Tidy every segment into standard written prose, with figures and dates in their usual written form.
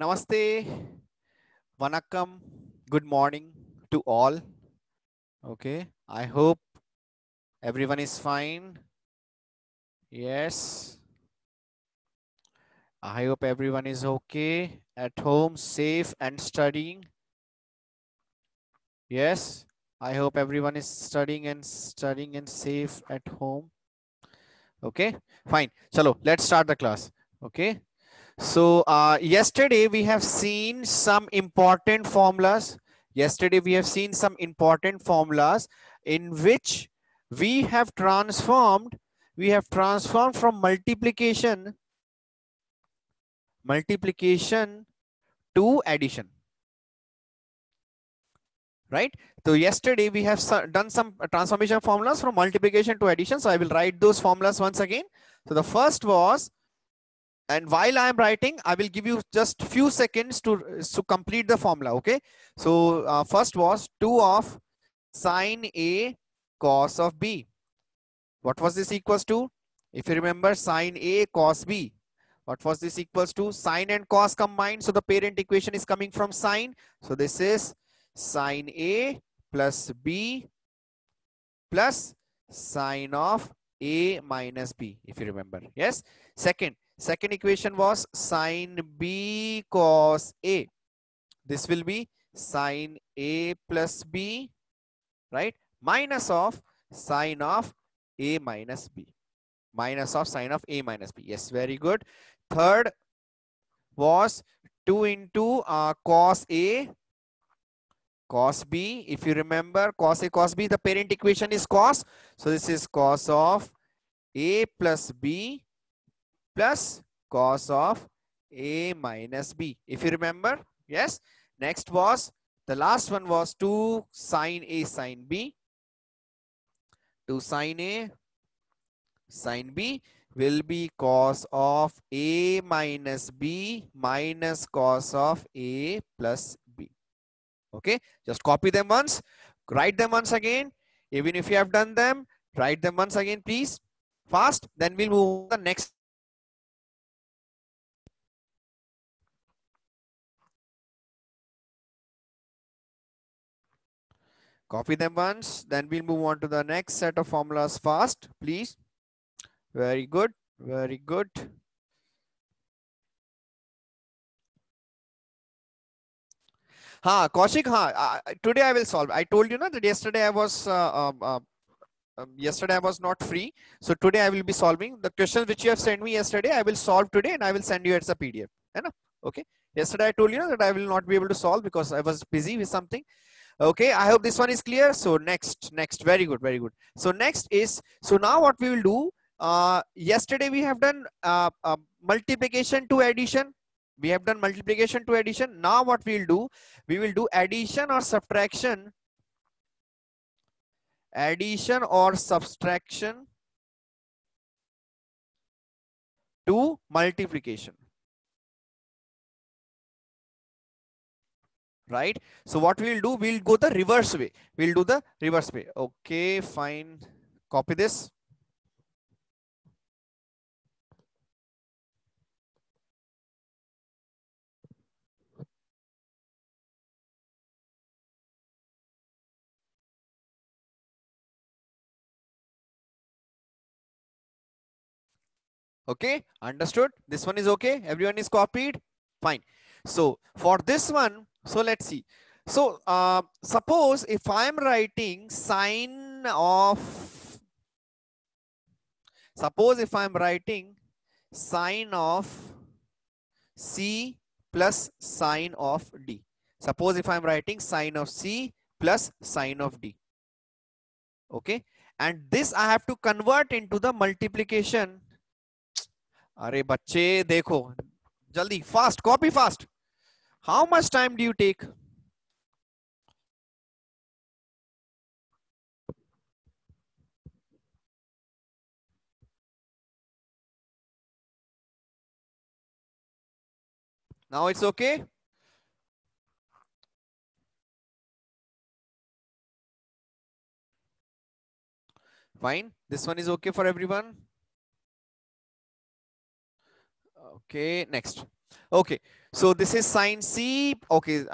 Namaste, Vanakkam, good morning to all. Okay, I hope everyone is fine. Yes, I hope everyone is okay at home, safe and studying. Yes, I hope everyone is studying and safe at home. Okay, fine. Chalo, let's start the class. Okay. So yesterday we have seen some important formulas. Yesterday we have seen some important formulas in which we have transformed from multiplication to addition, right? So yesterday we have done some transformation formulas from multiplication to addition. So I will write those formulas once again. So the first was, and while I am writing, I will give you just few seconds to complete the formula. Okay. So first was 2 of sine A cos of B. What was this equals to? If you remember, sine A cos B. What was this equals to? Sine and cos combined. So the parent equation is coming from sine. So this is sine A plus B plus sine of A minus B, if you remember. Yes. Second equation was sine B cos A. This will be sine A plus B, right? Minus of sine of A minus B. Minus of sine of A minus B. Yes, very good. Third was 2 into cos A cos B. If you remember, cos A cos B, the parent equation is cos. So this is cos of A plus B plus cos of A minus B. If you remember, yes. Next was, the last one was 2 sine A sine B. 2 sine A sine B will be cos of A minus B minus cos of A plus B. Okay, just copy them once, write them once again. Even if you have done them, write them once again, please. Fast, then we'll move on to the next. Copy them once, then we'll move on to the next set of formulas fast, please. Very good, very good. Kaushik, today I will solve. I told you that yesterday I was not free. So today I will be solving the questions which you have sent me yesterday. I will solve today and I will send you as a PDF. Okay. Yesterday I told you that I will not be able to solve because I was busy with something. Okay, I hope this one is clear. So next, very good, very good. So next is, so now what we will do, yesterday we have done multiplication to addition. We have done multiplication to addition. Now what we will do addition or subtraction to multiplication. Right? So what we'll do, we'll go the reverse way. We'll do the reverse way. Okay, fine. Copy this. Okay, understood. This one is okay. Everyone is copied. Fine. So for this one, so let's see. So suppose if I'm writing suppose if I'm writing sine of C plus sine of D. Suppose if I'm writing sine of C plus sine of D. Okay. And this I have to convert into the multiplication. अरे बच्चे देखो जल्दी fast, copy fast. How much time do you take? Now it's okay. Fine. This one is okay for everyone. Okay, next. Okay, so this is sine C. Okay,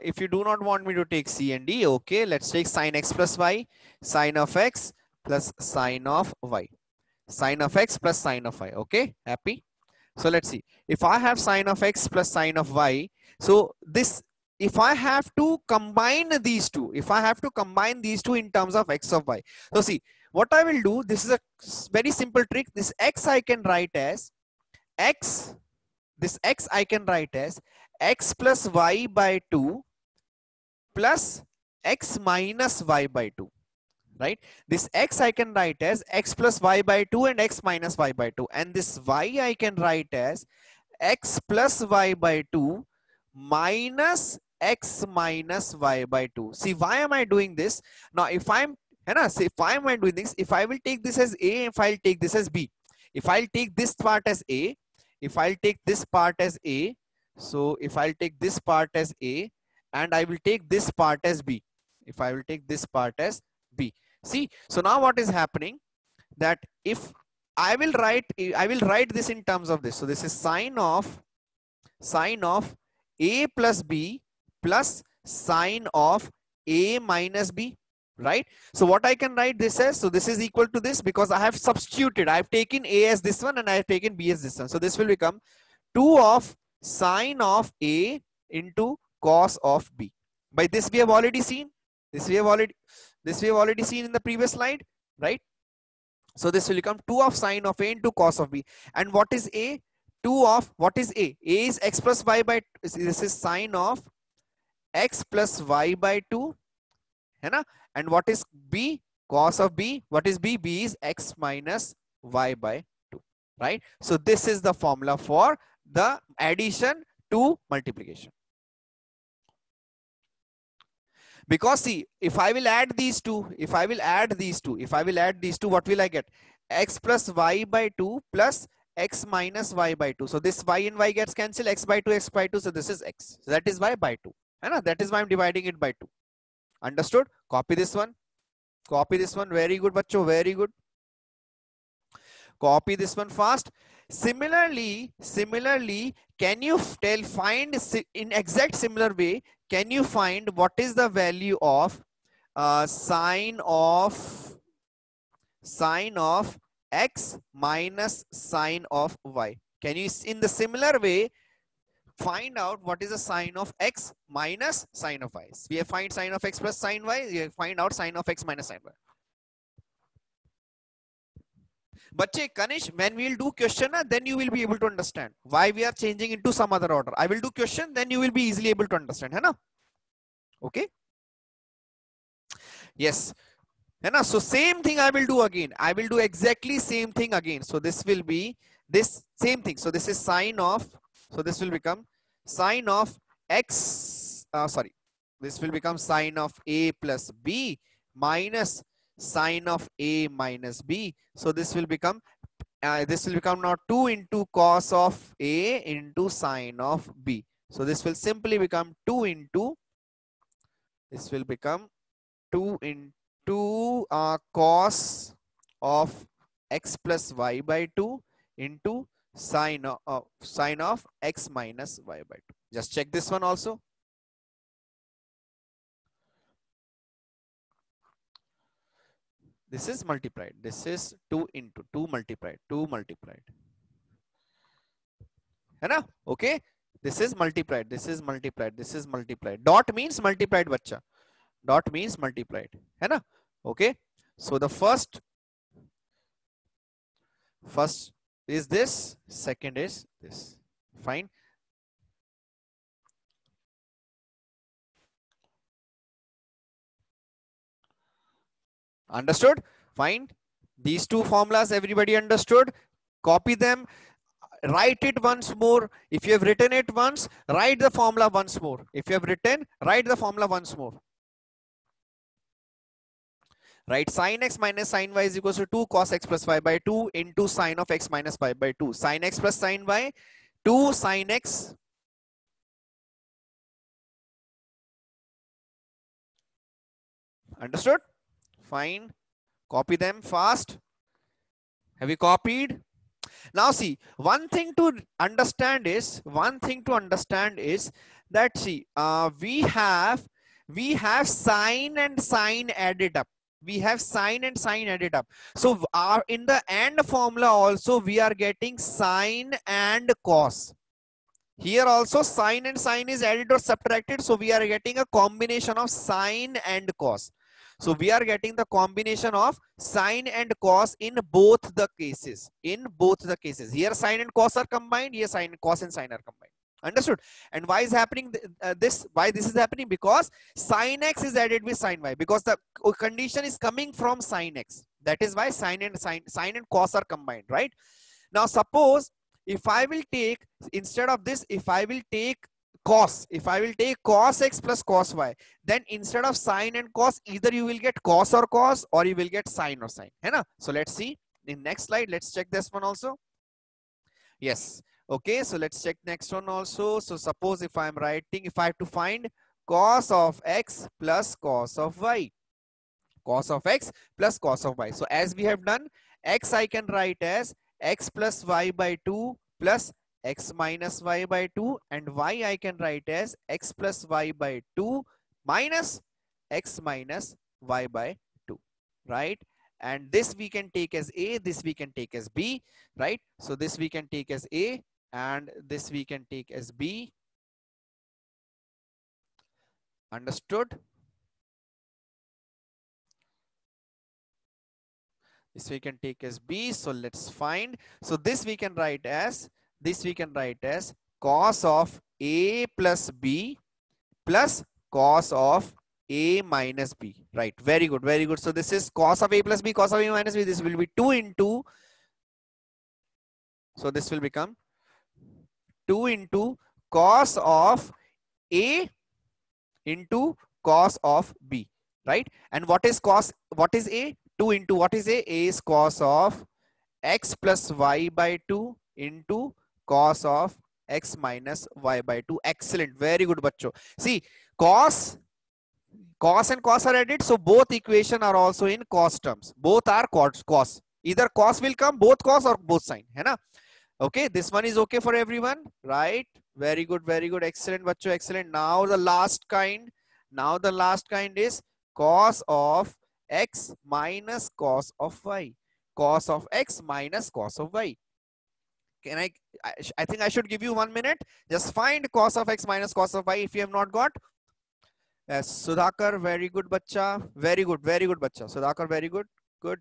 if you do not want me to take C and D, okay, let's take sine x plus y, sine of x plus sine of y, sine of x plus sine of y. Okay, happy? So let's see. If I have sine of x plus sine of y, so this, if I have to combine these two, if I have to combine these two in terms of x of y. So see, what I will do, this is a very simple trick. This x I can write as x, this x I can write as x plus y by 2 plus x minus y by 2. Right, this x I can write as x plus y by 2 and x minus y by 2, and this y I can write as x plus y by 2 minus x minus y by 2. See, why am I doing this? Now, if I'm, see, if I am doing this, if I will take this as A, if I'll take this as B, if I'll take this part as A, if I'll take this part as A, so if I'll take this part as A and I will take this part as B, if I will take this part as B. See, so now what is happening, that if I will write this in terms of this. So this is sine of A plus B plus sine of A minus B, right? So what I can write this as, so this is equal to this because I have substituted. I have taken A as this one and I have taken B as this one. So this will become 2 of sine of A into cos of B. By this we have already seen. This we have already seen in the previous slide, right? So this will become 2 of sine of A into cos of B. And what is A? 2 of, what is A? A is x plus y by, this is sine of x plus y by 2. And what is B? Cos of B. What is B? B is x minus y by 2. Right? So this is the formula for the addition to multiplication. Because see, if I will add these two, what will I get? X plus y by 2 plus x minus y by 2. So this y and y gets cancelled, x by 2, x by 2. So this is x. So that is y by 2. That is why I'm dividing it by 2. Understood? Copy this one. Copy this one. Very good, bacho. Very good. Copy this one fast. Similarly, can you find in exact similar way, can you find what is the value of sine of x minus sine of y? Can you, in the similar way, find out what is the sine of x minus sine of y? We have find sine of x plus sine y. We have find out sine of x minus sine y. Bache, Kanish, when we will do question, then you will be able to understand why we are changing into some other order. I will do question, then you will be easily able to understand. Hai na? Okay. Yes. Hai na? So same thing I will do again. I will do exactly same thing again. So this will be this same thing. So this is sine of, so this will become sine of x, this will become sine of A plus B minus sine of A minus B. So this will become now 2 into cos of A into sine of B. So this will simply become 2 into, this will become 2 into cos of x plus y by 2 into sine of x minus y by 2. Just check this one also. This is multiplied. This is 2 into 2 multiplied. है ना? Okay. This is multiplied. This is multiplied. This is multiplied. Dot means multiplied, bacha. Dot means multiplied. है ना? Okay. So the first is this. Second is this. Fine. Understood? Fine. These two formulas, everybody understood? Copy them. Write it once more. If you have written it once, write the formula once more. If you have written, write the formula once more. Right, sine x minus sine y is equals to 2 cos x plus y by 2 into sine of x minus y by 2. Sine x plus sine y, 2 sine x. Understood? Fine. Copy them fast. Have you copied? Now see, one thing to understand is that see, we have sine and sine added up. We have sine and sine added up. So our in the AND formula also we are getting sine and cos. Here also sine and sine is added or subtracted. So we are getting a combination of sine and cos. So we are getting the combination of sine and cos in both the cases. In both the cases. Here sine and cos are combined. Here sine, cos and sine are combined. Understood? And why is happening this? Why this is happening? Because sine x is added with sine y. Because the condition is coming from sine x. That is why sine and cos are combined, right? Now suppose if I will take, instead of this, if I will take cos x plus cos y, then instead of sine and cos, either you will get cos or you will get sine or sine. Hai na? So let's see in next slide. Let's check this one also. Yes. Okay. So let's check next one also. So suppose if I'm writing, if I have to find cos of x plus cos of y, cos of x plus cos of y. So as we have done, x I can write as x plus y by 2 plus x minus y by 2, and y I can write as x plus y by 2 minus x minus y by 2, right? And this we can take as a, this we can take as b, right? So this we can take as a and this we can take as b. Understood? This we can take as b. So let's find. So this we can write as, cos of a plus b plus cos of a minus b. Right. Very good. Very good. So this is cos of a plus b, cos of a minus b. This will be 2 into. So this will become 2 into cos of a into cos of b. Right. And what is cos? What is a? 2 into what is a? A is cos of x plus y by 2 into cos of x minus y by 2. Excellent. Very good, bacho. See, cos and cos are added. So both equation are also in cos terms. Both are cos. Either cos will come, both cos or both sine. Hai na? Okay, this one is okay for everyone, right? Very good, very good. Excellent, bacho. Excellent. Now the last kind. Now the last kind is cos of x minus cos of y. Cos of x minus cos of y. Can I think I should give you 1 minute. Just find cos of x minus cos of y if you have not got. Yes, Sudhakar, very good, bacha. Very good, bacha. Sudhakar, very good. Good.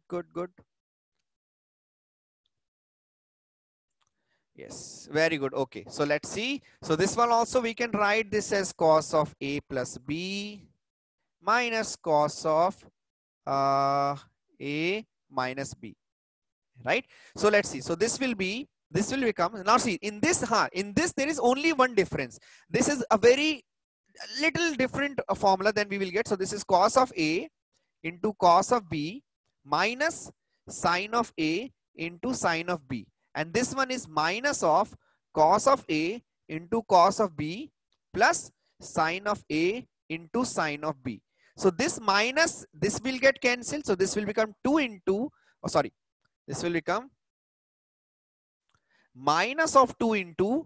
Yes, very good. Okay, so let's see. So this one also we can write this as cos of a plus b minus cos of a minus b, right? So let's see. So this will become, now see, in this there is only one difference. This is a very little different formula than we will get. So this is cos of a into cos of b minus sine of a into sine of b, and this one is minus of cos of a into cos of b plus sine of a into sine of b. So this minus, this will get cancelled. So this will become 2 into, this will become minus of 2 into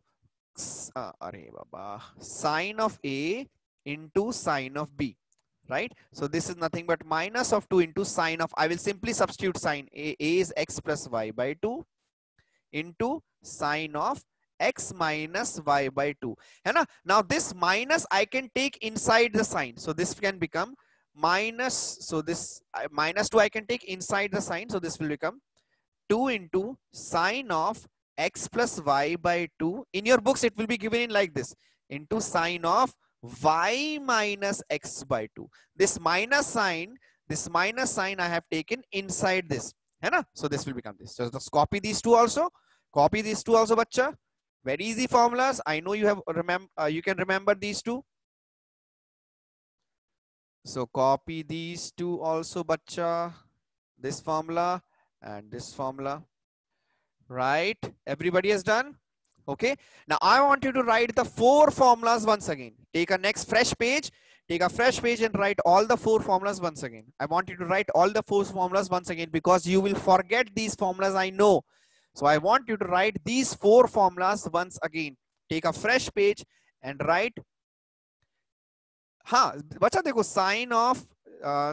sine of a into sine of b, right? So this is nothing but minus of 2 into sine of, I will simply substitute sine. A is x plus y by 2 into sine of x minus y by 2. Now this minus I can take inside the sign. So this can become minus, so this minus 2 I can take inside the sign. So this will become 2 into sine of x plus y by 2. In your books it will be given in like this, into sine of y minus x by 2. This minus sign I have taken inside this. So this will become this. So just copy these two also. Bacha. Very easy formulas. I know you have you can remember these two. So copy these two also, bacha. This formula and this formula. Right? Everybody has done? Okay. Now I want you to write the 4 formulas once again. Take a next fresh page. Take a fresh page and write all the 4 formulas once again. I want you to write all the 4 formulas once again because you will forget these formulas, I know. So I want you to write these 4 formulas once again. Take a fresh page and write. हाँ बच्चा देखो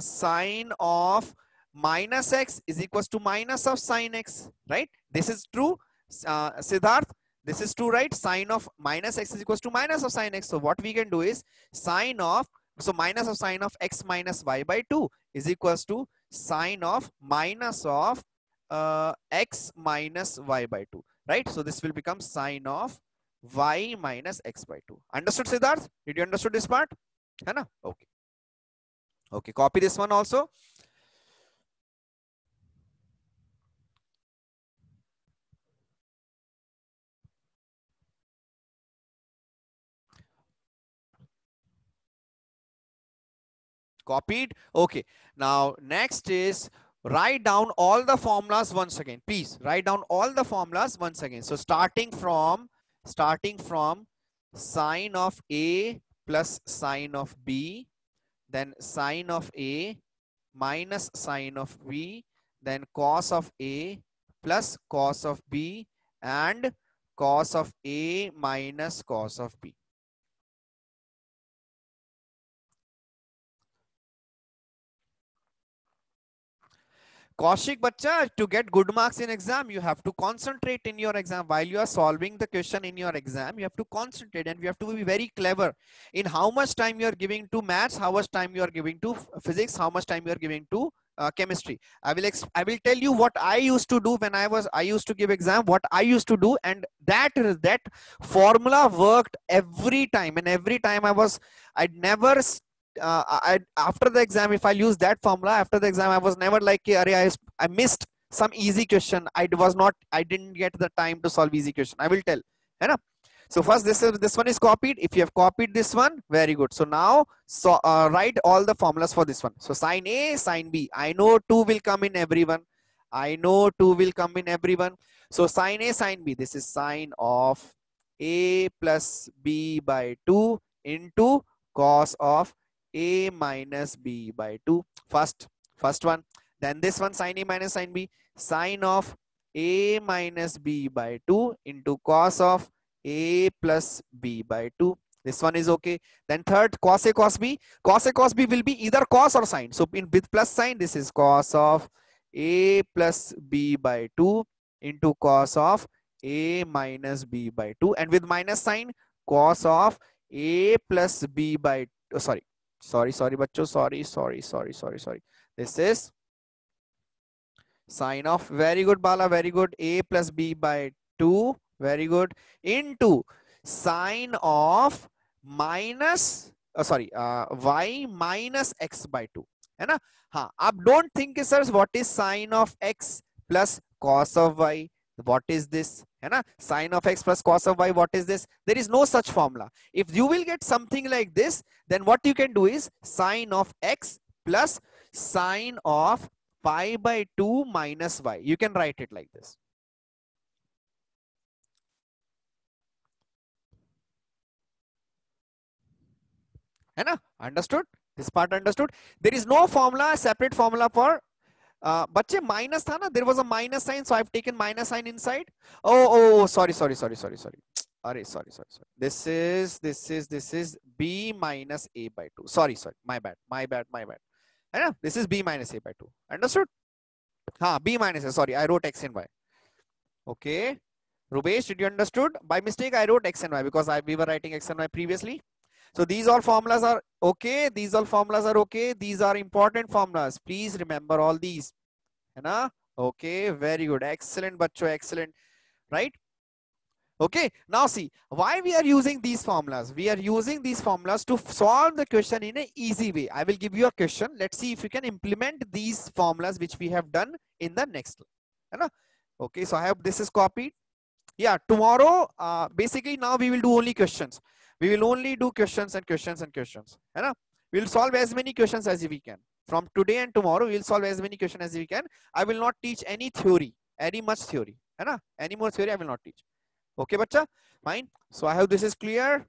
sine of minus x is equals to minus of sine x, right? This is true, Siddharth. This is true, right? Sine of minus x is equals to minus of sine x. So what we can do is minus of sine of x minus y by 2 is equals to sine of minus of x minus y by 2, right? So this will become sine of y minus x by 2. Understood, Siddharth? Did you understood this part? है ना? Okay. Okay, copy this one also. Copied. Okay. Now next is write down all the formulas once again. Please write down all the formulas once again. So starting from sine of A plus sine of B, then sine of A minus sine of B, then cos of A plus cos of B, and cos of A minus cos of B. Kaushik Bacha, to get good marks in exam, you have to concentrate in your exam. While you are solving the question in your exam, you have to concentrate and you have to be very clever in how much time you are giving to maths, how much time you are giving to physics, how much time you are giving to chemistry. I will tell you what I used to do when I used to give exam, what I used to do, and that formula worked every time. And every time I'd never after the exam, if I use that formula after the exam, I was never like, I missed some easy question. I didn't get the time to solve easy question. I will tell. Right? So first, this one is copied. If you have copied this one, very good. So now, write all the formulas for this one. So sine A, sine B. I know 2 will come in everyone. I know 2 will come in everyone. So sine A, sine B. This is sine of A plus B by 2 into cos of A minus B by 2. First one. Then this one, sine A minus sine B. Sine of A minus B by 2 into cos of A plus B by 2. This one is okay. Then third, cos A cos B. Cos A cos B will be either cos or sine. So with plus sign, this is cos of A plus B by 2 into cos of A minus B by 2. And with minus sign, cos of A plus B by sorry, bacho, sorry. This is sine of, very good Bala, very good, A plus B by 2, very good, into sine of minus y minus x by 2, है ना? हाँ, अब don't think sir what is sine of x plus cos of y, what is this, है ना? Sine of x plus cos of y, what is this? There is no such formula. If you will get something like this, then what you can do is sine of x plus sine of pi by 2 minus y. You can write it like this. है ना? Understood? This part understood? There is no formula, separate formula for बच्चे minus था ना, there was a minus sign, so I've taken minus sign inside. Oh, sorry. Sorry. This is b minus a by 2. Sorry. My bad. है ना? This is b minus a by 2. Understood? हाँ, b minus a. Sorry, I wrote x and y. Okay. Rubesh, did you understood? By mistake, I wrote x and y because we were writing x and y previously. So these all formulas are okay. These all formulas are okay. These are important formulas. Please remember all these. है ना? Okay, very good. Excellent, bachcho. Excellent. Right? Okay. Now see, why we are using these formulas? We are using these formulas to solve the question in an easy way. I will give you a question. Let's see if you can implement these formulas which we have done in the next. है ना? Okay. So I hope this is copied. Yeah. Tomorrow, basically now we will do only questions. We will only do questions and questions and questions. है ना? We will solve as many questions as we can. From today and tomorrow, we will solve as many questions as we can. I will not teach any theory, any much theory. है ना? Any more theory I will not teach. Okay, bacha? Fine. So I hope this is clear.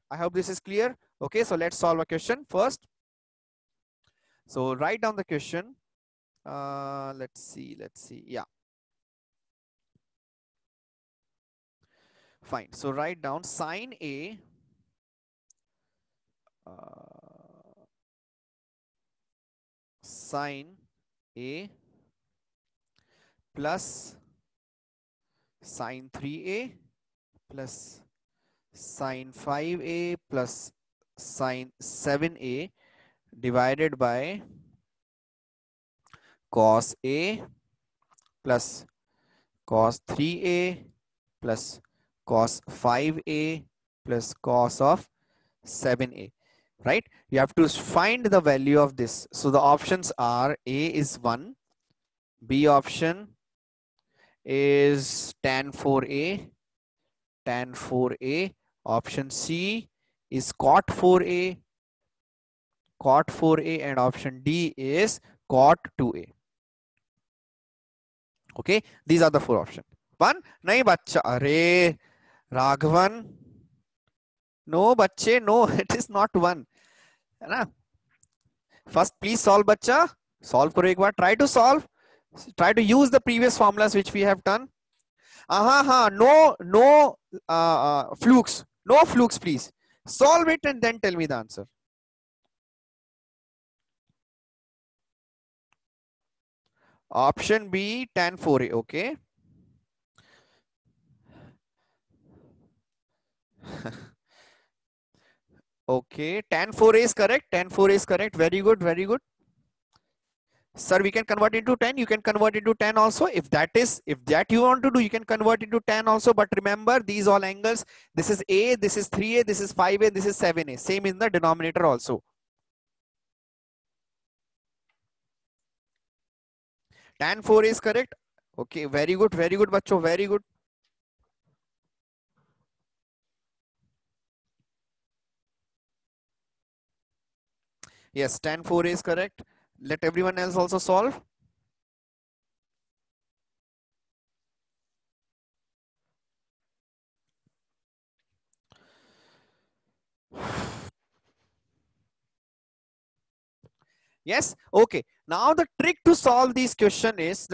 Okay, so let's solve a question first. So write down the question. Let's see. Yeah, fine. So write down sine A sine A plus sine 3A plus sine 5A plus sine 7A divided by cos A plus cos 3A plus cos 5A plus cos of 7A, right? You have to find the value of this. So the options are A is 1, B option is tan 4A, option C is cot 4A, and option D is cot 2A. Okay, these are the 4 options. One, nahi bacha, are Raghavan, no bache, no, it is not 1. है ना? First, please solve bacha. Solve करो एक बार. Try to solve. Try to use the previous formulas which we have done. No flukes. No flukes, please. Solve it and then tell me the answer. Option B, tan 4A. Okay. Okay. Tan 4A is correct. Tan 4A is correct. Very good. Very good. Sir, we can convert into 10. You can convert into 10 also. If that you want to do, you can convert into 10 also. But remember, these all angles, this is A, this is 3A, this is 5A, this is 7A. Same in the denominator also. Tan 4 is correct. Okay, very good, bacho, very good. Yes, tan 4 is correct. Let everyone else also solve. Yes, okay. Now the trick to solve this question is,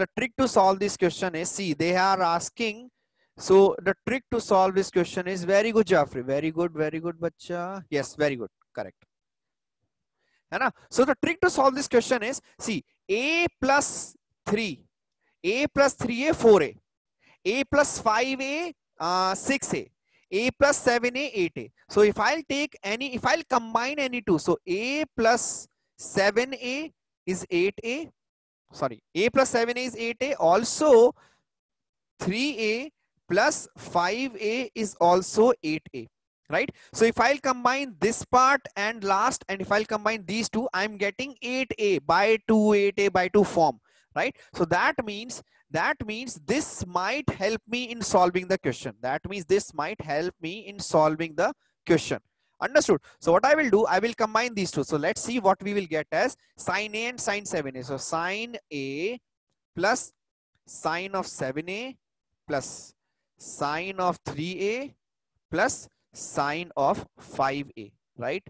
see, they are asking. So the trick to solve this question is very good, Jafri. Very good, bacha. Yes, very good, correct. So the trick to solve this question is, see, A plus 3, A plus 3A, 4A, A plus 5A, 6A, A plus 7A, 8A. So if I'll combine any two, so A plus 7A is 8A, sorry, A plus 7A is 8A, also 3A plus 5A is also 8A. Right? So if I'll combine this part and last, and if I'll combine these two, I'm getting 8A by 2, 8A by 2 form, right? So that means this might help me in solving the question. Understood? So what I will do, I will combine these two. So let's see what we will get as sine A and sine 7A. So sine A plus sine of 7A plus sine of 3A plus sine of 5A, right?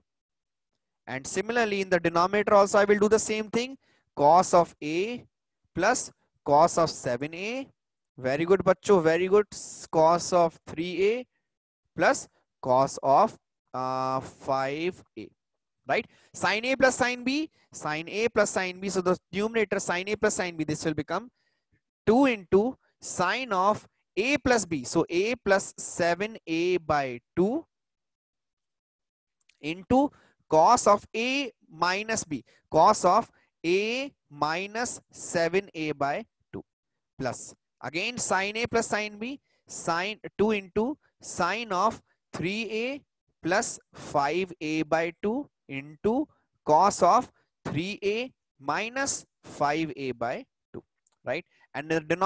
And similarly in the denominator also I will do the same thing. Cos of A plus cos of 7A. Very good, bacho, very good. Cos of 3A plus cos of 5A, right? Sine A plus sine B, sine A plus sine B. So the numerator sine A plus sine B, this will become 2 into sine of A plus B. So A plus 7A by 2 into cos of A minus B. Cos of A minus 7A by 2 plus. Again sine A plus sine B. Sine 2 into sine of 3A plus 5A by 2 into cos of 3A minus 5A by 2. Right? And in the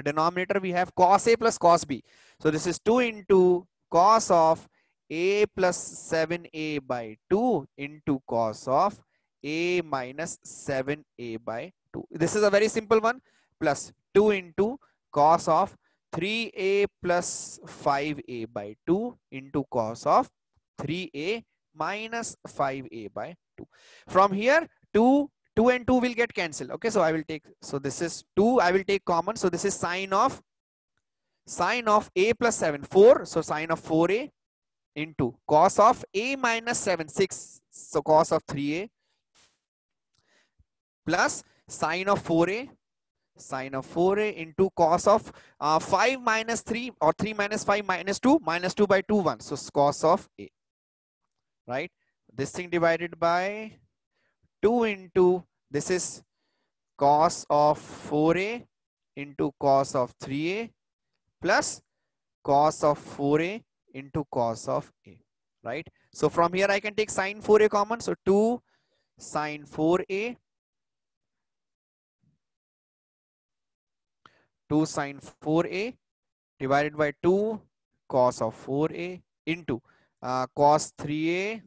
denominator we have cos A plus cos B. So this is 2 into cos of A plus 7A by 2 into cos of A minus 7A by 2. This is a very simple one. Plus 2 into cos of 3A plus 5A by 2 into cos of 3A minus 5a by 2. From here, 2 and 2 will get cancelled. Okay, so I will take, so this is 2, I will take common. So this is sine of a plus 7, 4. So sine of 4a into cos of a minus 7, 6. So cos of 3a plus sine of 4a into cos of 5 minus 3 or 3 minus 5 minus 2 by 2, 1. So cos of a, right? This thing divided by 2 into, this is cos of 4a into cos of 3a plus cos of 4a into cos of a, right? So from here I can take sine 4a common. So 2 sine 4a, 2 sine 4a divided by 2 cos of 4a into cos 3a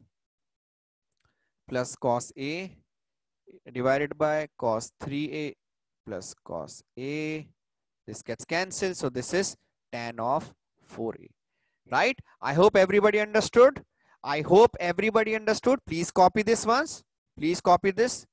plus cos a divided by cos 3a plus cos a. This gets cancelled. So this is tan of 4a, right? I hope everybody understood. I hope everybody understood. Please copy this once. Please copy this.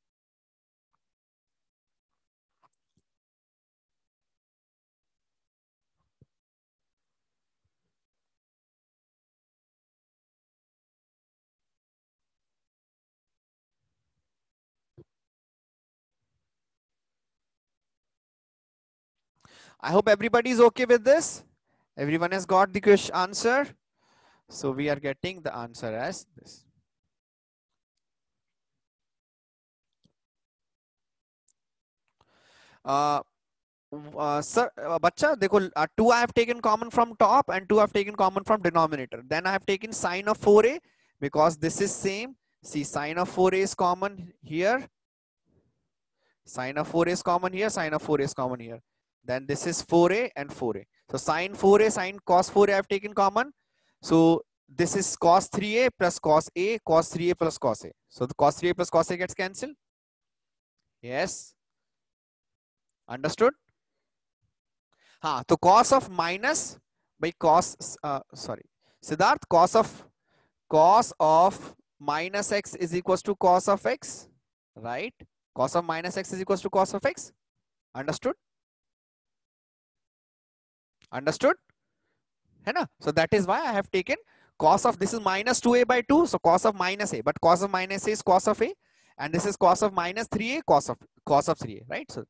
I hope everybody is okay with this. Everyone has got the question answer. So we are getting the answer as this. Sir, bacha, देखो 2 I have taken common from top and 2 I have taken common from denominator. Then I have taken sine of 4a because this is same. See, sine of 4a is common here. Sine of 4a is common here. Sine of 4a is common here. Then this is 4a and 4a. So sine 4a, sine cos 4a I have taken common. So this is cos 3a plus cos a, cos 3a plus cos a. So the cos 3a plus cos a gets cancelled. Yes. Understood? हाँ, तो cos of minus by cos, sorry, Siddharth, cos of minus x is equals to cos of x, right? Cos of minus x is equals to cos of x. Understood? Understood? है ना? So that is why I have taken cos of, this is minus 2a by 2, so cos of minus a, but cos of minus a is cos of a, and this is cos of minus 3a, cos of 3a, right? So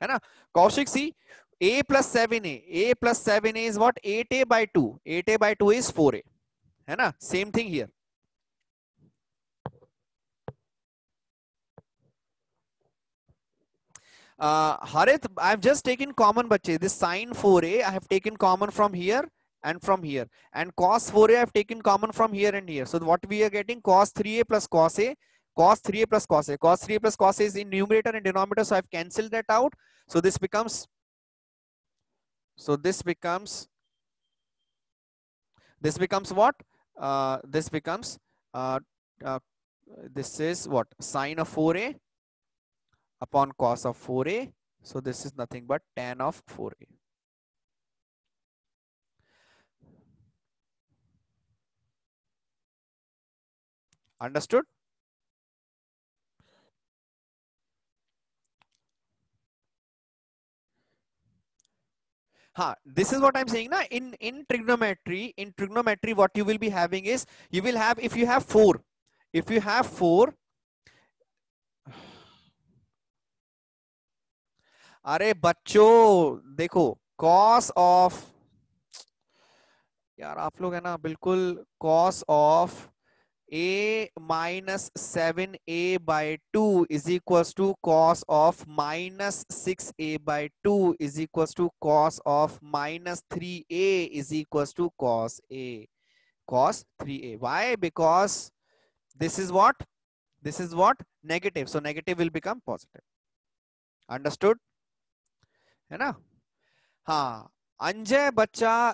है ना? Kaushik, see, a plus 7a is what? 8a by 2. 8a by 2 is 4a. है ना? Same thing here. Harith, I have just taken common, bache. This sine 4a I have taken common from here and from here. And cos 4a I have taken common from here and here. So what we are getting? Cos 3a plus cos a. Cos 3a plus cos a. Cos 3a plus cos a is in numerator and denominator. So I have cancelled that out. So this becomes, what? This becomes, this is what? Sine of 4a upon cos of 4a. So this is nothing but tan of 4a. Understood? This is what I'm saying. Na? In trigonometry, what you will be having is, you will have, if you have 4, अरे बच्चों देखो, cos of, यार आप लोग है ना बिल्कुल, cos of a minus 7a by 2 is equals to cos of minus 6a by 2 is equals to cos of minus 3a is equals to cos 3a. Why? Because this is what? Negative. So negative will become positive. Understood? है ना? हाँ, Anjay Bacha,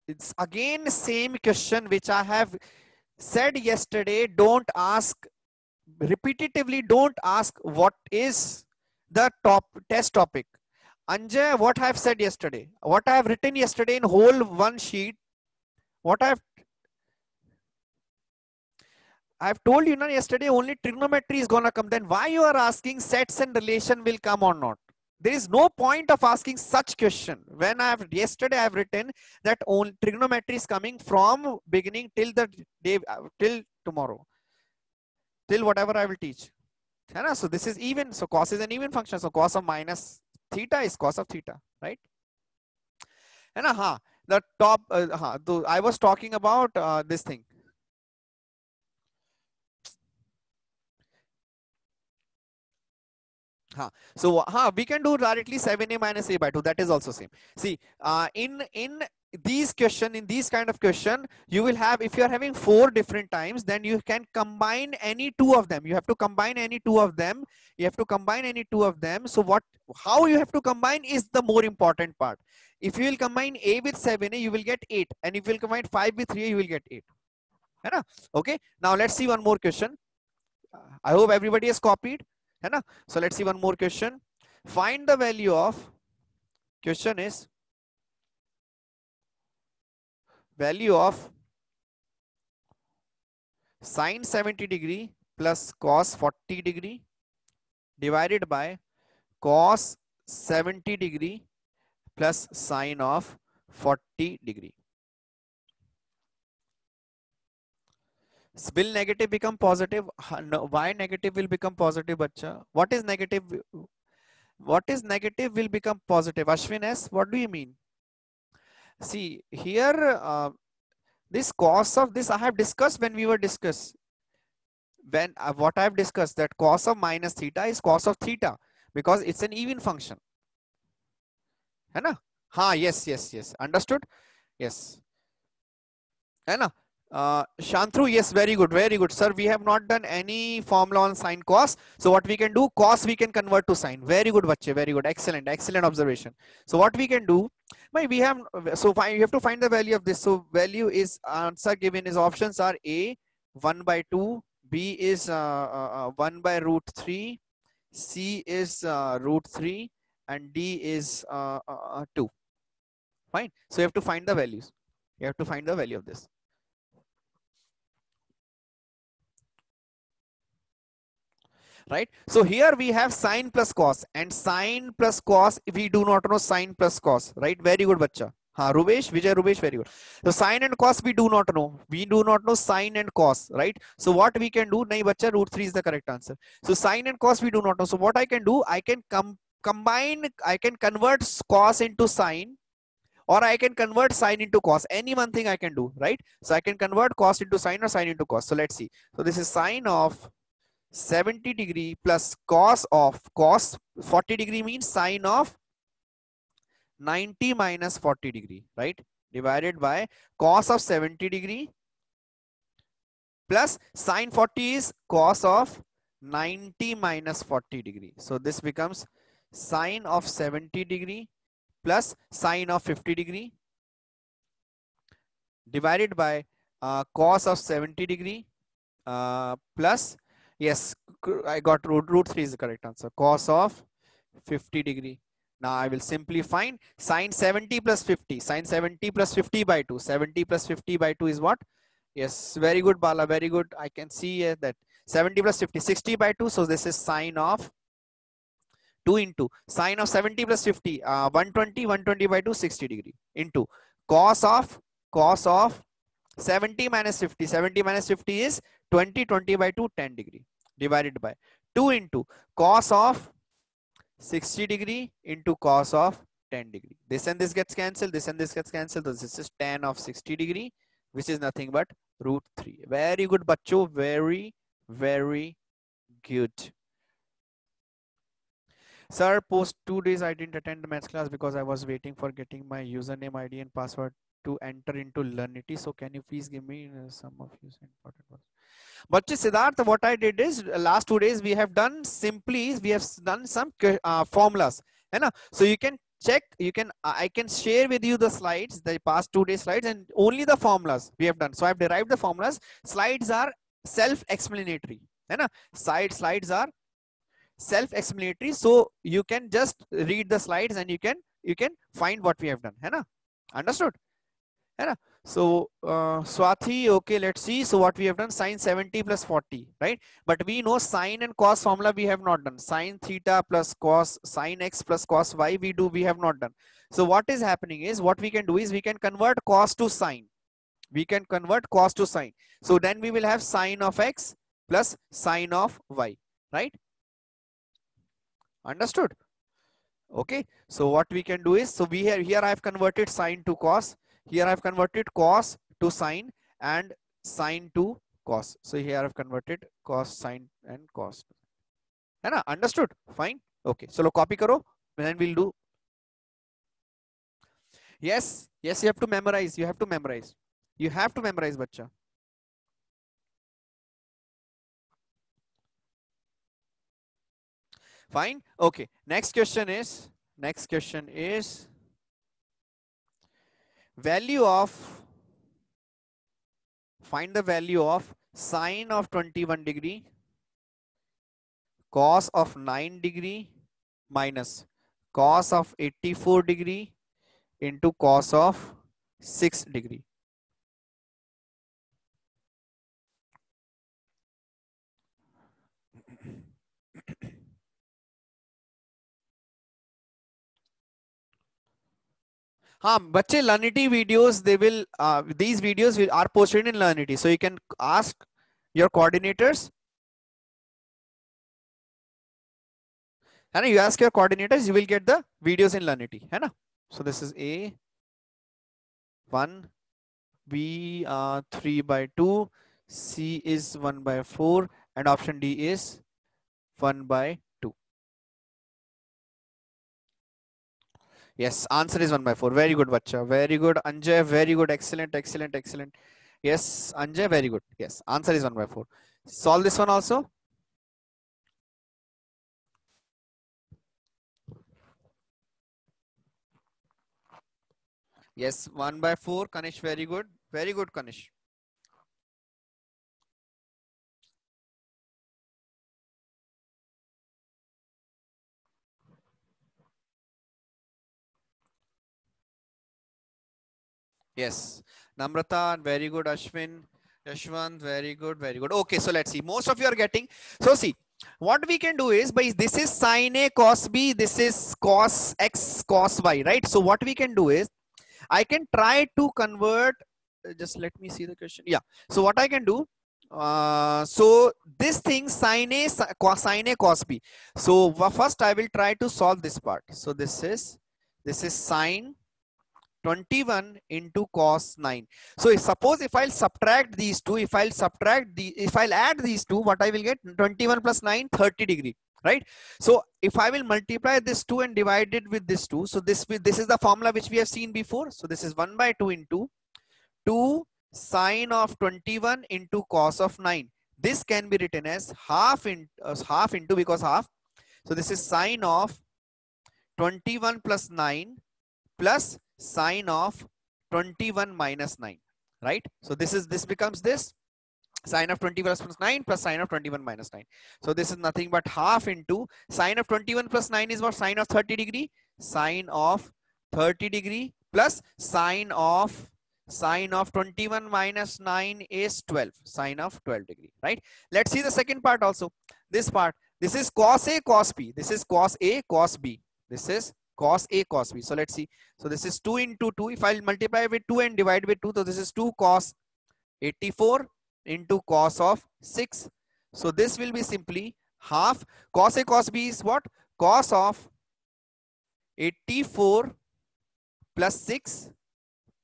it's again same question which I have said yesterday. Don't ask repetitively, don't ask what is the test topic. Anjay, what I have said yesterday, what I have written yesterday in whole one sheet, what I have, I've told you yesterday only trigonometry is gonna come. Then why you are asking sets and relation will come or not? There is no point of asking such question. When yesterday I've written that only trigonometry is coming from beginning till the day till tomorrow, till whatever I will teach. So this is even. So cos is an even function. So cos of minus theta is cos of theta, right? And the top. I was talking about this thing. So we can do directly 7a minus a by 2. That is also same. See, in these question, in these kind of question, you will have, if you are having 4 different times, then you can combine any 2 of them. You have to combine any 2 of them. You have to combine any 2 of them. So how you have to combine is the more important part. If you will combine a with 7a, you will get 8. And if you will combine 5 with 3a, you will get 8. Okay. Now let's see one more question. I hope everybody has copied. So let's see one more question. Find the value of, question is value of sine 70 degree plus cos 40 degree divided by cos 70 degree plus sine of 40 degree. Will negative become positive? No. Why negative will become positive, bacha? What is negative? What is negative will become positive? Ashwin S, what do you mean? See here, this cos of this I have discussed when we were discussed. When what I have discussed, that cos of minus theta is cos of theta because it's an even function. Yes. Understood? Yes. Shantru, yes, very good, sir. We have not done any formula on sine cos. So what we can do, cos we can convert to sine. Very good, bache, very good, excellent observation. So what we can do, we have, so you have to find the value of this. So value is, answer given is, options are A 1 by 2, B is 1 by root 3, C is root 3, and D is 2. Fine. So you have to find the values. You have to find the value of this. Right. So here we have sine plus cos, and sine plus cos, we do not know sine plus cos, right? Very good, bacha. Vijay, very good. So sine and cos we do not know. We do not know sine and cos, right? So what we can do, nahi bacha, root 3 is the correct answer. So sine and cos we do not know. So what I can do, I can combine, I can convert cos into sine, or I can convert sine into cos. Any one thing I can do, right? So I can convert cos into sine or sine into cos. So let's see. So this is sine of 70 degree plus cos 40 degree means sine of 90 minus 40 degree, right? Divided by cos of 70 degree plus sine 40 is cos of 90 minus 40 degree. So this becomes sine of 70 degree plus sine of 50 degree divided by cos of 70 degree plus, yes, I got root 3 is the correct answer. Cos of 50 degree. Now I will simply find sine 70 plus 50. Sine 70 plus 50 by 2. 70 plus 50 by 2 is what? Yes, very good, Bala. Very good. I can see that 70 plus 50, 60 by 2. So this is sine of 2 into sine of 70 plus 50, 120 by 2, 60 degree into cos of 70 minus 50. 70 minus 50 is 20 by 2, 10 degree divided by 2 into cos of 60 degree into cos of 10 degree. This and this gets cancelled. This and this gets cancelled. So this is tan of 60 degree, which is nothing but root 3. Very good, bacho. Very, very good. Sir, post 2 days I didn't attend the maths class because I was waiting for getting my username, ID, and password to enter into Learnity. So can you please give me some of these important ones? But Siddharth, what I did is last 2 days we have done simply, we have done some formulas. So you can check, I can share with you the slides, the past 2 days slides, and only the formulas we have done. So I've derived the formulas. Slides are self-explanatory. Slides are self-explanatory, so you can just read the slides and you can find what we have done. Understood? So Swathi, okay, let's see. So what we have done, sine 70 plus 40, right? But we know sine and cos formula we have not done. Sine theta plus cos, sine x plus cos y we have not done. So what is happening is, what we can do is we can convert cos to sine. We can convert cos to sine. So then we will have sine of x plus sine of y, right? Understood? Okay. So what we can do is, so we here I have converted sine to cos. Here I have converted cos to sine and sine to cos. So here I have converted cos, sine and cos. है ना? Understood? Fine. Okay. So copy karo. Then we'll do. Yes. Yes. You have to memorize. You have to memorize. You have to memorize, bacha. Fine. Okay. Next question is value of, find the value of sine of 21 degree, cos of 9 degree minus cos of 84 degree into cos of 6 degree. हाँ बच्चे, Learnity videos, they will these videos are posted in Learnity, so you can ask your coordinators. है ना? You ask your coordinators, you will get the videos in Learnity, है ना? So this is A 1, B 3 by 2, C is 1 by 4, and option D is 1 by 2. Yes, answer is 1 by 4. Very good, bacha. Very good, Anjay. Very good. Excellent, excellent, excellent. Yes, Anjay, very good. Yes, answer is 1 by 4. Solve this one also. Yes, 1 by 4. Kanish, very good. Very good, Kanish. Yes, Namrata, very good. Ashwin, Yashwant, very good, very good. Okay, so let's see. Most of you are getting. So see, what we can do is, by this is sine A cos B, this is cos X cos Y, right? So what we can do is, I can try to convert, just let me see the question. Yeah. So what I can do, so this thing sine A cos B. So first I will try to solve this part. So this is sine 21 into cos 9. So suppose if I'll subtract these two, if I'll add these two, what I will get, 21 plus 9, 30 degree, right? So if I will multiply this 2 and divide it with this 2, so this is the formula which we have seen before. So this is 1 by 2 into 2 sine of 21 into cos of 9. This can be written as half into, because half. So this is sine of 21 plus 9 plus sine of 21 minus 9, right? So this becomes this sine of 21 plus 9 plus sine of 21 minus 9. So this is nothing but half into sine of 21 plus 9 is what? Sine of 30 degree. Sine of 30 degree plus sine of 21 minus 9 is 12. Sine of 12 degree, right? Let's see the second part also. This part, this is cos A cos B. This is cos A cos B. This is cos A cos B. So let's see. So this is 2 into 2. If I'll multiply with 2 and divide with 2, so this is 2 cos 84 into cos of 6. So this will be simply half. Cos A cos B is what? Cos of 84 plus 6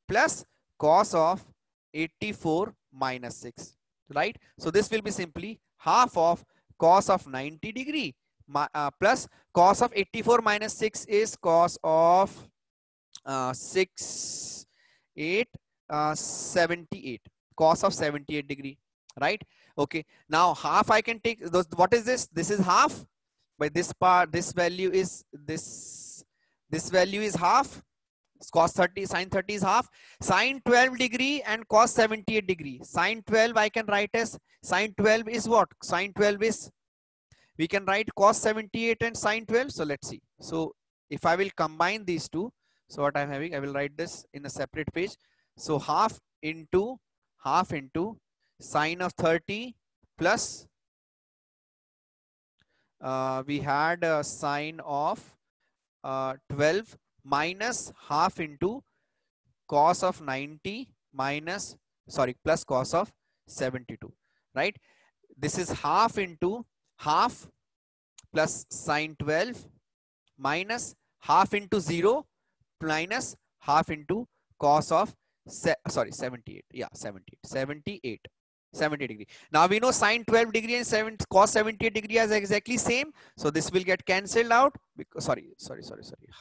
plus cos of 84 minus 6, right? So this will be simply half of cos of 90 degree plus cos of 84 minus 6 is cos of 78, cos of 78 degree, right? Okay, now half I can take those. What is this? This is half. By this part, this value is this value is half. Cos 30 sine 30 is half. Sine 12 degree and cos 78 degree. Sine 12 I can write as, sine 12 is what? Sine 12 is, we can write cos 78 and sine 12. So let's see. So if I will combine these two, so what I'm having, I will write this in a separate page. So half into sine of 30 plus we had a sine of 12 minus half into cos of 90 minus, sorry, plus cos of 72, right? This is half into half plus sine 12 minus half into 0 minus half into cos of 78. Yeah, 78 degree. Now we know sine 12 degree and cos 78 degree is exactly same. So this will get cancelled out because sorry,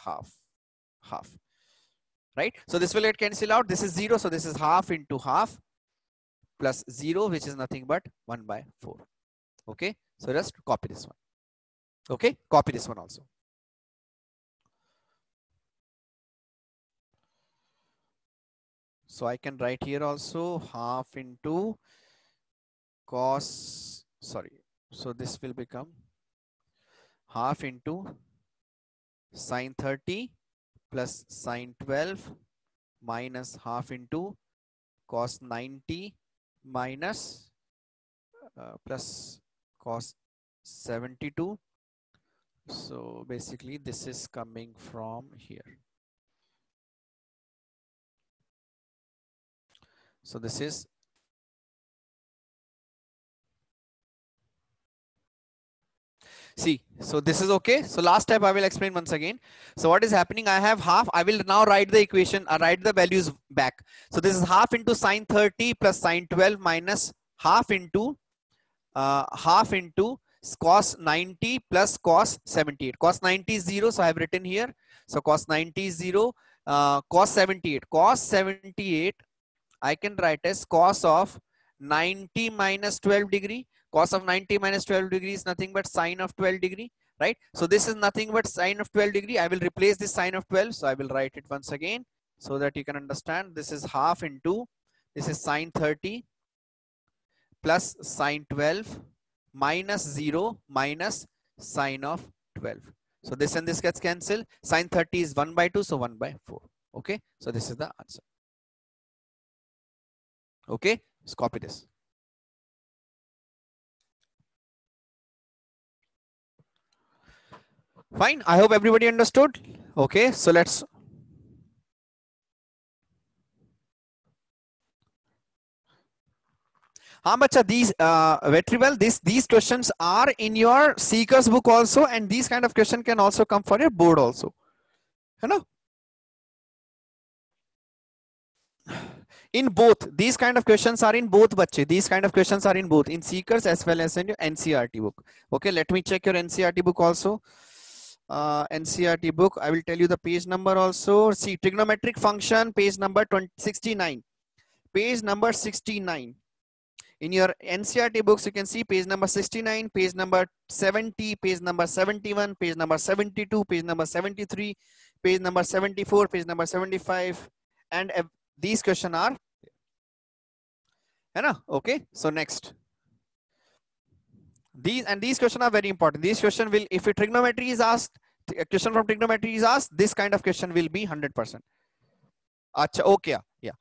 half, right? So this will get cancelled out. This is 0. So this is half into half plus 0, which is nothing but 1 by 4. Okay. So just copy this one. Okay. Copy this one also. So I can write here also half into cos, sorry. So this will become half into sine 30 plus sine 12 minus half into cos 90 minus plus cos 72. So basically this is coming from here. So this is see, so this is okay. So last step I will explain once again. So what is happening? I have half. I will now write the equation, write the values back. So this is half into sine 30 plus sine 12 minus half into cos 90 plus cos 78. Cos 90 is 0. So I have written here. So cos 90 is 0. Cos 78. Cos 78 I can write as cos of 90 minus 12 degree. Cos of 90 minus 12 degree is nothing but sine of 12 degree, right? So this is nothing but sine of 12 degree. I will replace this sine of 12. So I will write it once again so that you can understand. This is half into, this is sine 30 plus sine 12 minus 0 minus sine of 12. So this and this gets cancelled. Sine 30 is 1 by 2. So 1 by 4. Okay. So this is the answer. Okay, let's copy this. Fine. I hope everybody understood. Okay, so let's. How much are these very well? These questions are in your seekers book also, and these kind of question can also come for your board also. Hello. In both, these kind of questions are in both, bache. These kind of questions are in both, in seekers as well as in your NCERT book. Okay, let me check your NCERT book also. NCERT book, I will tell you the page number also. See, trigonometric function, page number 69. Page number 69. In your NCERT books, you can see page number 69, page number 70, page number 71, page number 72, page number 73, page number 74, page number 75, and these questions are, okay. So next, these questions are very important. These questions will, if a trigonometry is asked, a question from trigonometry is asked, this kind of question will be 100%. Acha, okay, yeah.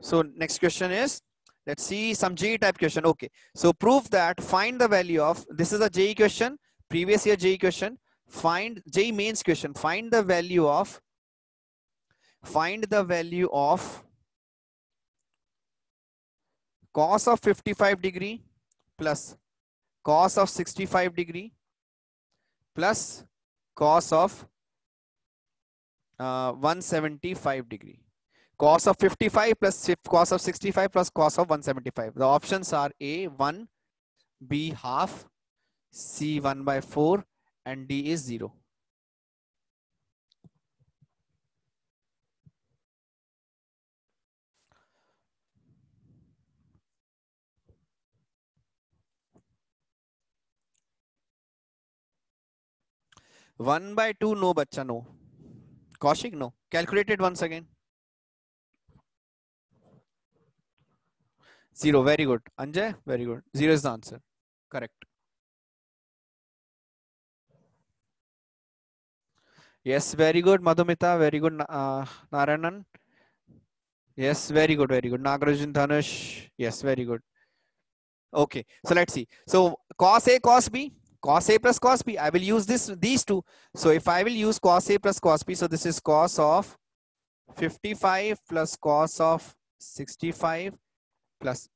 So next question is, let's see some JEE type question. Okay, so prove that, find the value of, this is a JEE question, previous year JEE question, find JEE mains question, find the value of cos of 55 degree plus cos of 65 degree plus cos of 175 degree. Cos of 55 plus cos of 65 plus cos of 175. The options are A 1, B half, C 1 by 4, and D is 0. One by 2, no, bacha, no. Kaushik, no. Calculate it once again. 0, very good. Anjay, very good. 0 is the answer. Correct. Yes, very good. Madhumita, very good. Narayanan. Yes, very good, very good. Nagarjun, Dhanush. Yes, very good. Okay, so let's see. So cos A, cos B, cos A plus cos B. I will use these two. So if I will use cos A plus cos B, so this is cos of 55 plus cos of 65 plus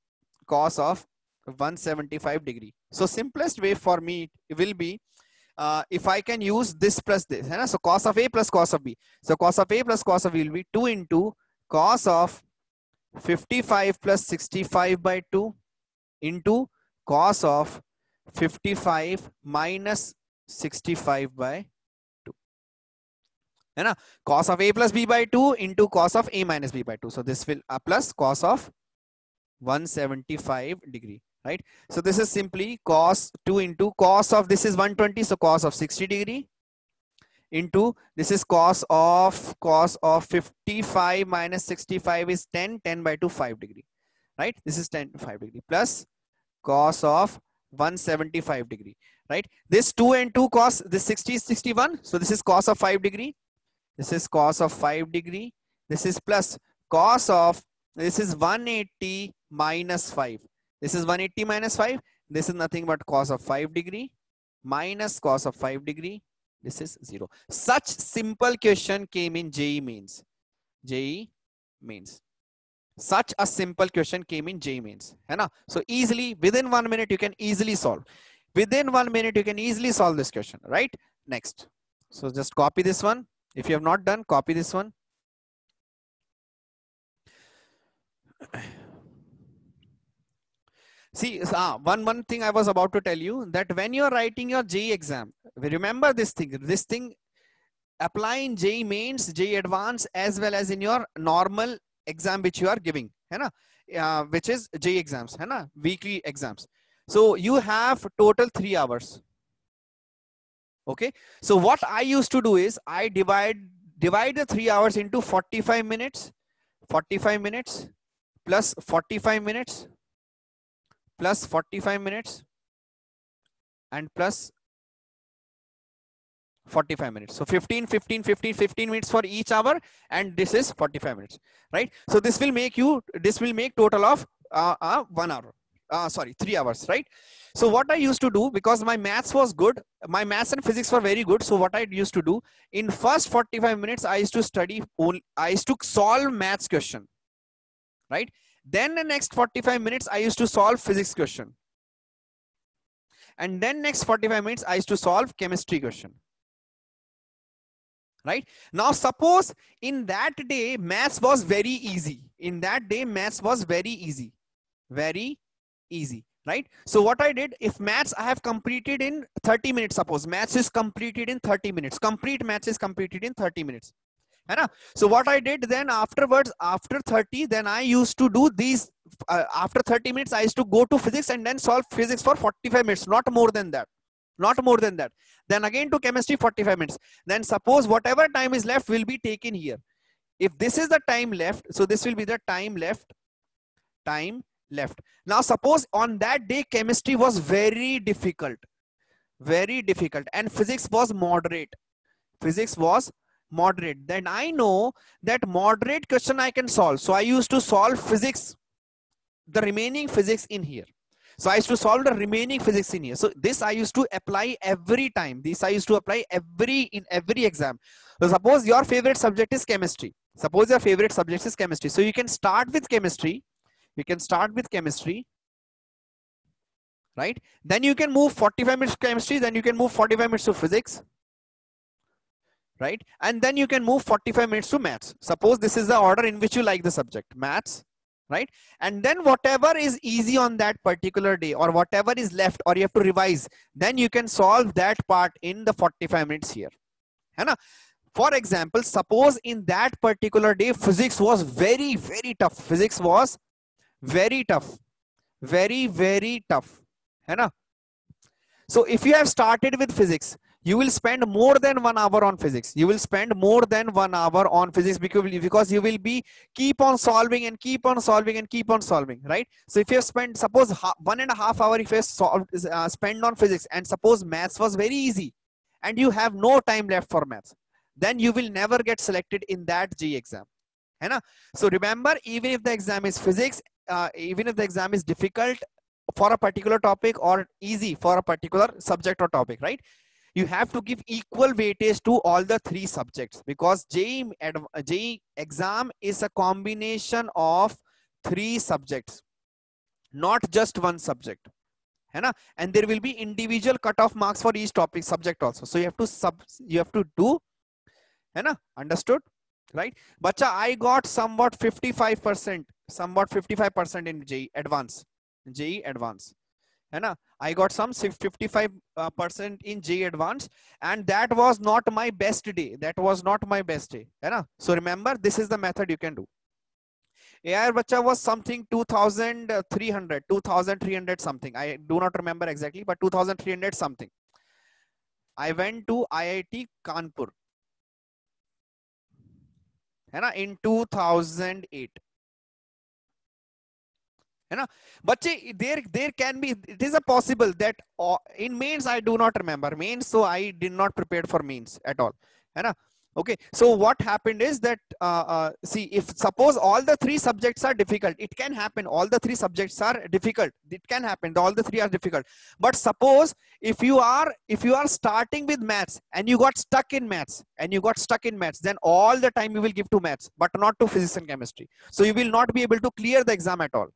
cos of 175 degree. So simplest way for me will be if I can use this plus this. So cos of A plus cos of B. So cos of A plus cos of B will be 2 into cos of 55 plus 65 by 2 into cos of 55 minus 65 by 2. Cos of A plus B by 2 into cos of A minus B by 2. So this will plus cos of 175 degree, right? So this is simply cos 2 into cos of, this is 120, so cos of 60 degree, into this is cos of 55 minus 65 is 10 by 2 5 degree, right? This is 10 5 degree plus cos of 175 degree, right? This 2 and 2 cos, this 60 is 61, so this is cos of 5 degree, this is cos of 5 degree, this is plus cos of, this is 180 minus 5, this is 180 minus 5, this is nothing but cos of 5 degree minus cos of 5 degree, this is 0. Such simple question came in JEE Mains. JEE Mains. Such a simple question came in JEE Mains. So easily, within 1 minute, you can easily solve. Within 1 minute, you can easily solve this question, right? Next. So just copy this one. If you have not done, copy this one. See, one thing I was about to tell you, that when you are writing your JEE exam, remember this thing apply in JEE Mains, JEE Advanced, as well as in your normal exam which you are giving, which is JEE exams, weekly exams. So you have total 3 hours. Okay. So what I used to do is I divide the 3 hours into 45 minutes, 45 minutes plus 45 minutes plus 45 minutes and plus 45 minutes. So 15 minutes for each hour, and this is 45 minutes, right? So this will make total of 1 hour. 3 hours, right? So what I used to do, because my maths was good, my maths and physics were very good. So what I used to do, in first 45 minutes, I used to solve maths question, right? Then the next 45 minutes, I used to solve physics question. And then next 45 minutes, I used to solve chemistry question. Right? Now, suppose in that day, maths was very easy. In that day, maths was very easy. Very easy. Right? So what I did, if maths I have completed in 30 minutes, suppose maths is completed in 30 minutes. Complete maths is completed in 30 minutes. So what I did then afterwards, after 30, then I used to do these, after 30 minutes, I used to go to physics and then solve physics for 45 minutes, not more than that. Not more than that. Then again to chemistry 45 minutes. Then suppose whatever time is left will be taken here. If this is the time left, so this will be the time left. Time left. Now suppose on that day chemistry was very difficult. Very difficult. And physics was moderate. Physics was moderate. Then I know that moderate question I can solve. So I used to solve physics, the remaining physics in here. So I used to solve the remaining physics in here. So this I used to apply every time. This I used to apply in every exam. So suppose your favorite subject is chemistry. Suppose your favorite subject is chemistry. So you can start with chemistry. You can start with chemistry. Right? Then you can move 45 minutes to chemistry. Then you can move 45 minutes to physics. Right? And then you can move 45 minutes to maths. Suppose this is the order in which you like the subject. Maths. Right? And then whatever is easy on that particular day, or whatever is left, or you have to revise, then you can solve that part in the 45 minutes here. For example, suppose in that particular day, physics was very, very tough. Physics was very tough. Very, very tough. So if you have started with physics, you will spend more than 1 hour on physics. You will spend more than 1 hour on physics because you will be keep on solving and keep on solving and keep on solving, right? So if you have spent, suppose 1.5 hours if you have spend on physics, and suppose maths was very easy and you have no time left for maths, then you will never get selected in that JEE exam. है ना? So remember, even if the exam is physics, even if the exam is difficult for a particular topic or easy for a particular subject or topic, right? You have to give equal weightage to all the three subjects, because JEE exam is a combination of three subjects, not just one subject, है ना? And there will be individual cutoff marks for each topic subject also. So you have to do, है ना? Understood, right? Bacha, I got somewhat 55% in JEE advance, है ना? I got some 55% in JEE advance, and that was not my best day. है ना? So remember, this is the method you can do. AIR bacha was something 2300 something. I do not remember exactly, but 2300 something. I went to IIT Kanpur, है ना, in 2008. है ना? बच्चे, there can be, it is a possible that in mains I do not remember mains, so I did not prepare for mains at all, है ना? Okay, so what happened is that see, if suppose all the three subjects are difficult, it can happen, all the three subjects are difficult, it can happen, all the three are difficult. But suppose if you are starting with maths and you got stuck in maths, then all the time you will give to maths but not to physics and chemistry, so you will not be able to clear the exam at all,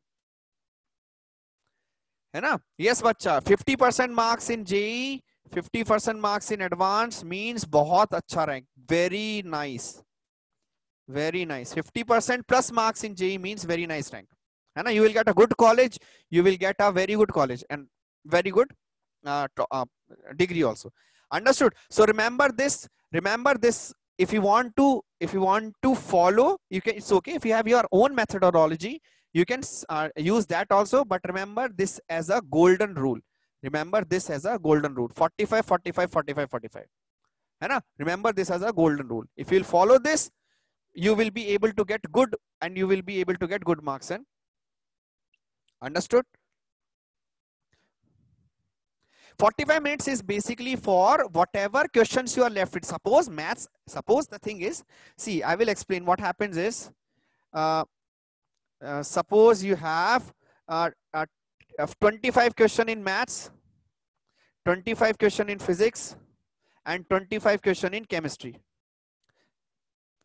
है ना? Yes बच्चा, 50% marks in JEE, 50% marks in advance means बहुत अच्छा rank, very nice, 50% plus marks in JEE means very nice rank, है ना? You will get a good college, you will get a very good college and very good degree also. Understood? So remember this. If you want to follow, you can, it's okay. If you have your own methodology, you can use that also, but remember this as a golden rule. 45 45 45 45, है ना? Remember this as a golden rule. If you'll follow this, you will be able to get good, and you will be able to get good marks. And understood? 45 minutes is basically for whatever questions you are left with. Suppose maths, suppose the thing is, see, I will explain. What happens is, suppose you have 25 question in maths, 25 question in physics, and 25 question in chemistry,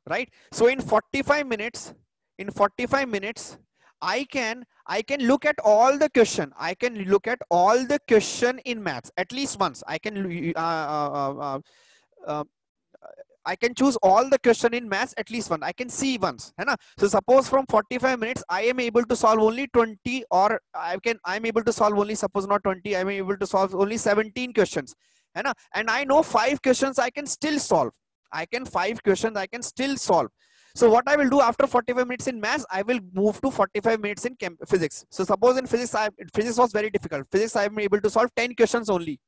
right? So in 45 minutes, I can look at all the question. I can look at all the question in maths at least once. I can choose all the question in maths at least once. I can see once, है ना? So suppose from 45 minutes, I am able to solve only 20, or I'm able to solve only, suppose not 20, I'm able to solve only 17 questions, है ना? And I know 5 questions I can still solve. 5 questions I can still solve. So what I will do after 45 minutes in maths, I will move to 45 minutes in physics. So suppose in physics, physics was very difficult. Physics, I am able to solve 10 questions only.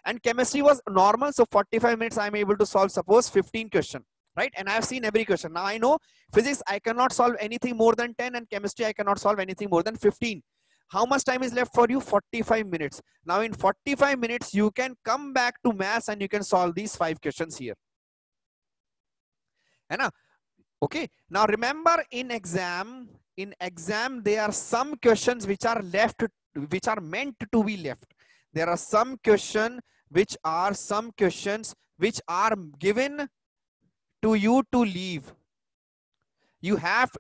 And chemistry was normal. So 45 minutes, I am able to solve, suppose 15 questions, right? And I have seen every question. Now I know physics, I cannot solve anything more than 10, and chemistry, I cannot solve anything more than 15. How much time is left for you? 45 minutes. Now in 45 minutes, you can come back to maths and you can solve these 5 questions here. है ना? Okay, now remember, in exam there are some questions which are meant to be left. There are some questions which are given to you to leave. You have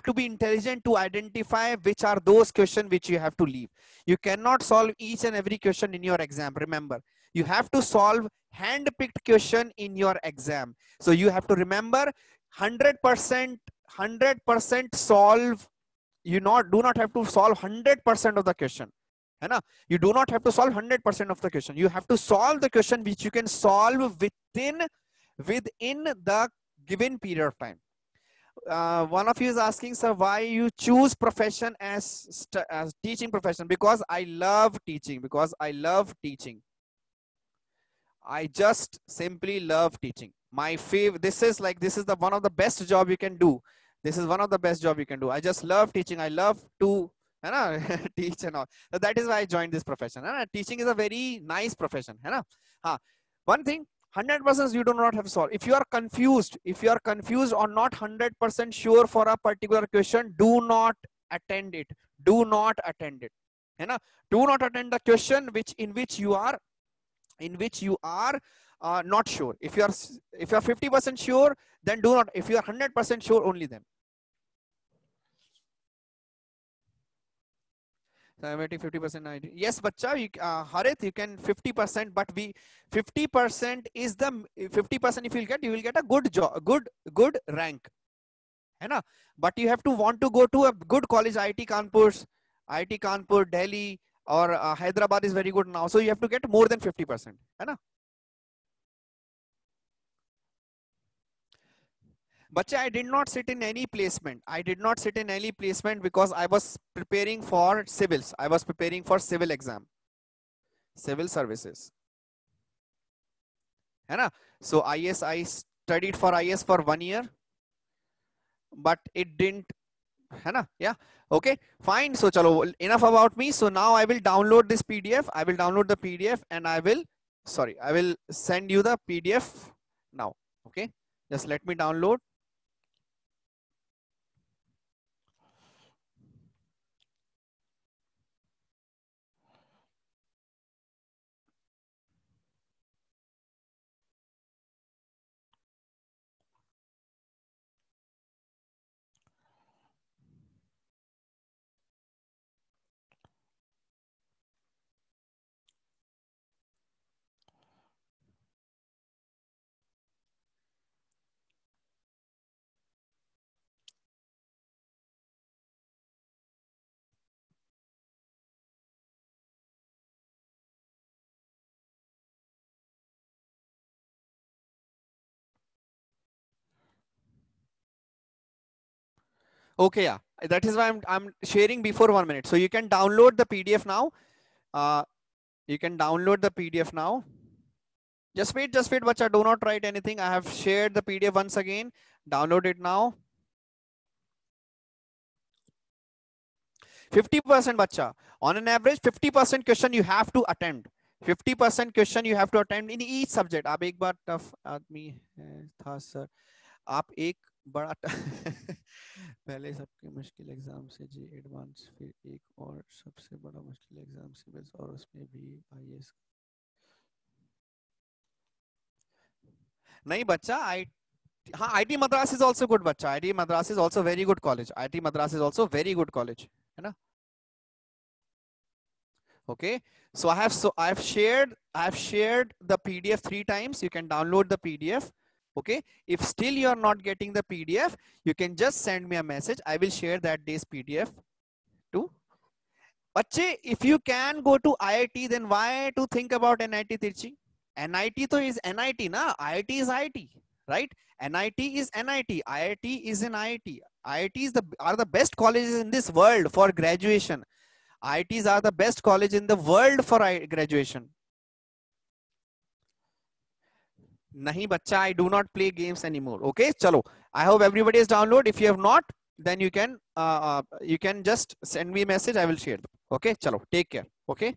to be intelligent to identify which are those questions which you have to leave. You cannot solve each and every question in your exam. Remember, you have to solve hand-picked question in your exam. So you have to remember, 100% solve. You do not have to solve 100% of the question, है ना? You do not have to solve 100% of the question. You have to solve the question which you can solve within the given period of time. One of you is asking, sir, why you choose profession as teaching profession? Because I love teaching. I just simply love teaching. My favorite, this is one of the best job you can do. I just love teaching. I love to teach and all. So that is why I joined this profession. Teaching is a very nice profession. One thing, 100% you do not have to solve. If you are confused, or not 100% sure for a particular question, do not attend it. Do not attend it. है ना? Do not attend the question in which you are not sure. If you are 50% sure, then do not. If you are 100% sure, only then. So I'm waiting 50%. Yes, bacha, Harith, you can 50%, but 50% is the 50%. If you will get a good job, good rank, है ना? But you have to want to go to a good college, IIT Kanpur, Delhi, or Hyderabad is very good now. So you have to get more than 50%, है ना? But I did not sit in any placement. Because I was preparing for civils. I was preparing for civil exam, civil services. है ना? So IS, I studied for IS for 1 year, but it didn't. है ना? Yeah. Okay. Fine. So chalo, enough about me. So now I will download this PDF. I will download the PDF and I will send you the PDF now. Okay. Just let me download. Okay, yeah, that is why I'm sharing before 1 minute. So you can download the PDF now. You can download the PDF now. Just wait, bacha. Do not write anything. I have shared the PDF once again. Download it now. 50%, bacha. On an average, 50% question you have to attend. 50% question you have to attend in each subject. आप एक बार tough आदमी था sir. आप एक बड़ा पहले सबके मुश्किल एग्जाम से जी एडवांस, फिर एक और सबसे बड़ा मुश्किल एग्जाम सिविल्स, और उसमें भी आईएएस. नहीं बच्चा, हाँ, IIT Madras is also good बच्चा. IIT Madras is also very good college. IIT Madras is also very good college, है ना? Okay, so I have shared the PDF 3 times. You can download the PDF. Okay, if still you are not getting the PDF, you can just send me a message. I will share that day's PDF too. Bache, if you can go to IIT, then why to think about NIT Tirchi? NIT to is NIT, na? IIT is IIT, right? NIT is NIT. IIT is in IIT. IITs are the best colleges in this world for graduation. IITs are the best college in the world for graduation. Nahi bacha, I do not play games anymore. Okay, chalo. I hope everybody is download. If you have not, then you can just send me a message. I will share them. Okay, chalo. Take care. Okay.